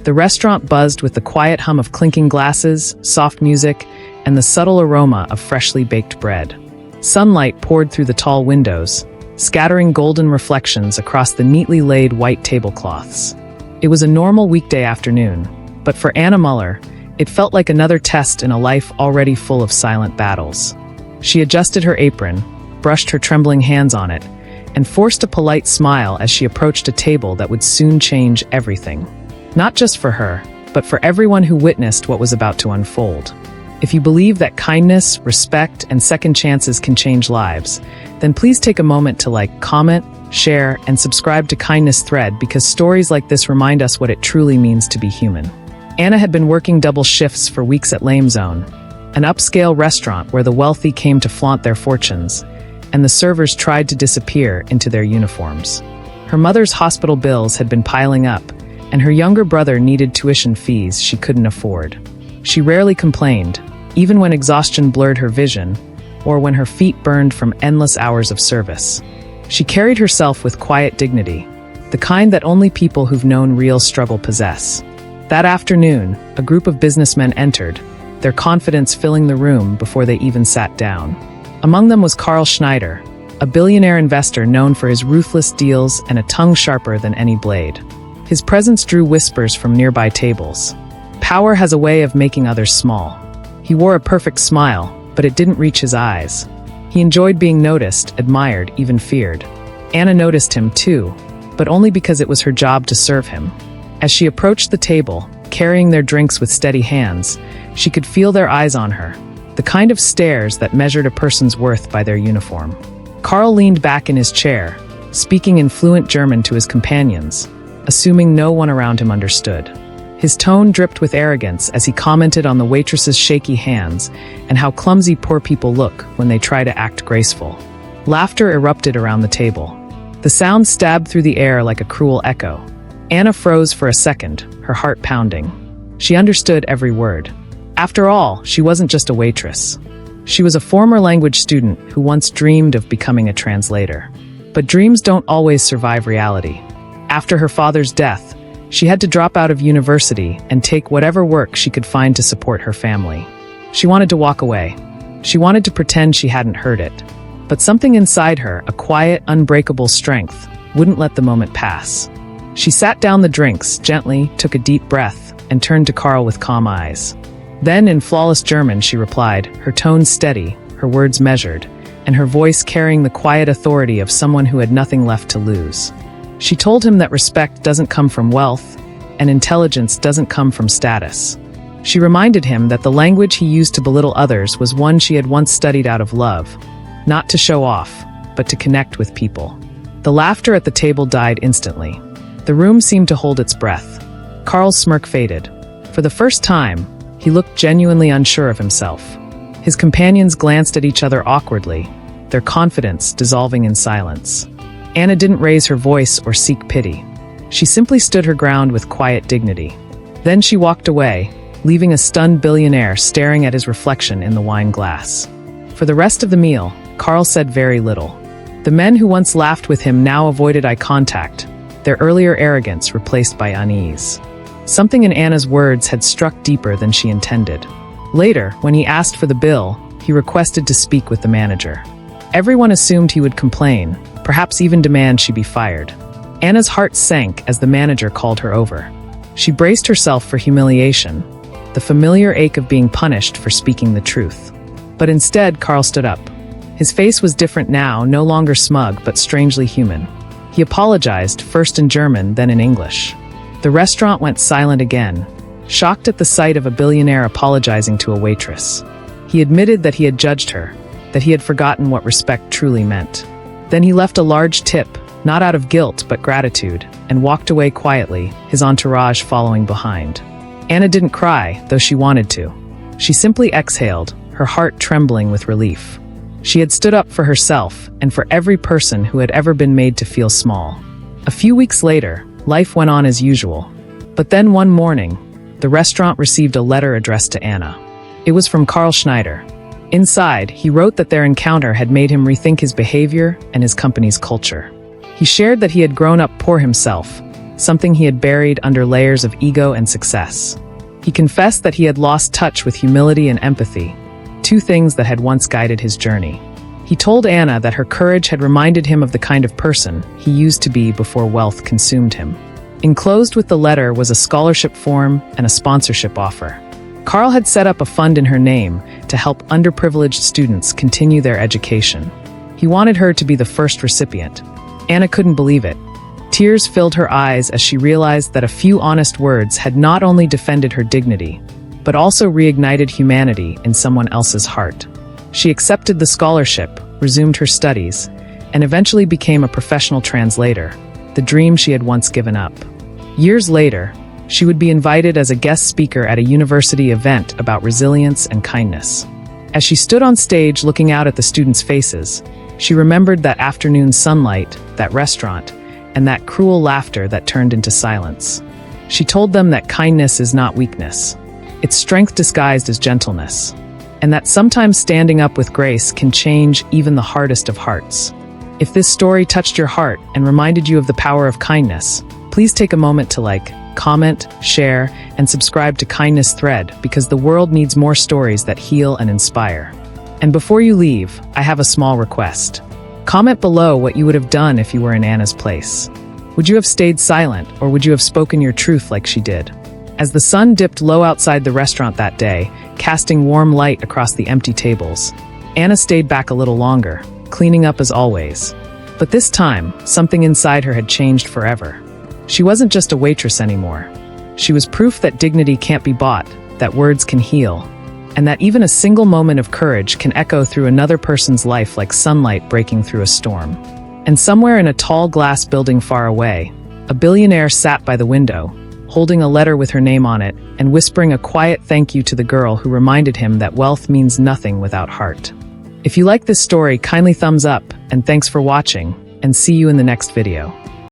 The restaurant buzzed with the quiet hum of clinking glasses, soft music, and the subtle aroma of freshly baked bread. Sunlight poured through the tall windows, scattering golden reflections across the neatly laid white tablecloths. It was a normal weekday afternoon, but for Anna Muller, it felt like another test in a life already full of silent battles. She adjusted her apron, brushed her trembling hands on it, and forced a polite smile as she approached a table that would soon change everything. Not just for her, but for everyone who witnessed what was about to unfold. If you believe that kindness, respect, and second chances can change lives, then please take a moment to like, comment, share, and subscribe to Kindness Thread, because stories like this remind us what it truly means to be human. Anna had been working double shifts for weeks at Lame Zone, an upscale restaurant where the wealthy came to flaunt their fortunes, and the servers tried to disappear into their uniforms. Her mother's hospital bills had been piling up, and her younger brother needed tuition fees she couldn't afford. She rarely complained, even when exhaustion blurred her vision, or when her feet burned from endless hours of service. She carried herself with quiet dignity, the kind that only people who've known real struggle possess. That afternoon, a group of businessmen entered, their confidence filling the room before they even sat down. Among them was Carl Schneider, a billionaire investor known for his ruthless deals and a tongue sharper than any blade. His presence drew whispers from nearby tables. Power has a way of making others small. He wore a perfect smile, but it didn't reach his eyes. He enjoyed being noticed, admired, even feared. Anna noticed him too, but only because it was her job to serve him. As she approached the table, carrying their drinks with steady hands, she could feel their eyes on her, the kind of stares that measured a person's worth by their uniform. Carl leaned back in his chair, speaking in fluent German to his companions, assuming no one around him understood. His tone dripped with arrogance as he commented on the waitress's shaky hands and how clumsy poor people look when they try to act graceful. Laughter erupted around the table. The sound stabbed through the air like a cruel echo. Anna froze for a second, her heart pounding. She understood every word. After all, she wasn't just a waitress. She was a former language student who once dreamed of becoming a translator. But dreams don't always survive reality. After her father's death, she had to drop out of university and take whatever work she could find to support her family. She wanted to walk away. She wanted to pretend she hadn't heard it. But something inside her, a quiet, unbreakable strength, wouldn't let the moment pass. She sat down the drinks, gently, took a deep breath, and turned to Carl with calm eyes. Then, in flawless German, she replied, her tone steady, her words measured, and her voice carrying the quiet authority of someone who had nothing left to lose. She told him that respect doesn't come from wealth, and intelligence doesn't come from status. She reminded him that the language he used to belittle others was one she had once studied out of love, not to show off, but to connect with people. The laughter at the table died instantly. The room seemed to hold its breath. Carl's smirk faded. For the first time, he looked genuinely unsure of himself. His companions glanced at each other awkwardly, their confidence dissolving in silence. Anna didn't raise her voice or seek pity. She simply stood her ground with quiet dignity. Then she walked away, leaving a stunned billionaire staring at his reflection in the wine glass. For the rest of the meal, Carl said very little. The men who once laughed with him now avoided eye contact, their earlier arrogance replaced by unease. Something in Anna's words had struck deeper than she intended. Later, when he asked for the bill, he requested to speak with the manager. Everyone assumed he would complain, perhaps even demand she be fired. Anna's heart sank as the manager called her over. She braced herself for humiliation, the familiar ache of being punished for speaking the truth. But instead, Carl stood up. His face was different now, no longer smug, but strangely human. He apologized, first in German, then in English. The restaurant went silent again, shocked at the sight of a billionaire apologizing to a waitress. He admitted that he had judged her, that he had forgotten what respect truly meant. Then he left a large tip, not out of guilt but gratitude, and walked away quietly, his entourage following behind. Anna didn't cry, though she wanted to. She simply exhaled, her heart trembling with relief. She had stood up for herself and for every person who had ever been made to feel small. A few weeks later, life went on as usual. But then one morning, the restaurant received a letter addressed to Anna. It was from Carl Schneider. Inside, he wrote that their encounter had made him rethink his behavior and his company's culture. He shared that he had grown up poor himself, something he had buried under layers of ego and success. He confessed that he had lost touch with humility and empathy, two things that had once guided his journey. He told Anna that her courage had reminded him of the kind of person he used to be before wealth consumed him. Enclosed with the letter was a scholarship form and a sponsorship offer. Carl had set up a fund in her name to help underprivileged students continue their education. He wanted her to be the first recipient. Anna couldn't believe it. Tears filled her eyes as she realized that a few honest words had not only defended her dignity, but also reignited humanity in someone else's heart. She accepted the scholarship, resumed her studies, and eventually became a professional translator, the dream she had once given up. Years later, she would be invited as a guest speaker at a university event about resilience and kindness. As she stood on stage looking out at the students' faces, she remembered that afternoon sunlight, that restaurant, and that cruel laughter that turned into silence. She told them that kindness is not weakness. It's strength disguised as gentleness, and that sometimes standing up with grace can change even the hardest of hearts. If this story touched your heart and reminded you of the power of kindness, please take a moment to like, comment, share, and subscribe to Kindness Thread because the world needs more stories that heal and inspire. And before you leave, I have a small request. Comment below what you would have done if you were in Anna's place. Would you have stayed silent, or would you have spoken your truth like she did? As the sun dipped low outside the restaurant that day, casting warm light across the empty tables, Anna stayed back a little longer, cleaning up as always. But this time, something inside her had changed forever. She wasn't just a waitress anymore. She was proof that dignity can't be bought, that words can heal, and that even a single moment of courage can echo through another person's life like sunlight breaking through a storm. And somewhere in a tall glass building far away, a billionaire sat by the window, holding a letter with her name on it and whispering a quiet thank you to the girl who reminded him that wealth means nothing without heart. If you like this story, kindly thumbs up, and thanks for watching, and see you in the next video.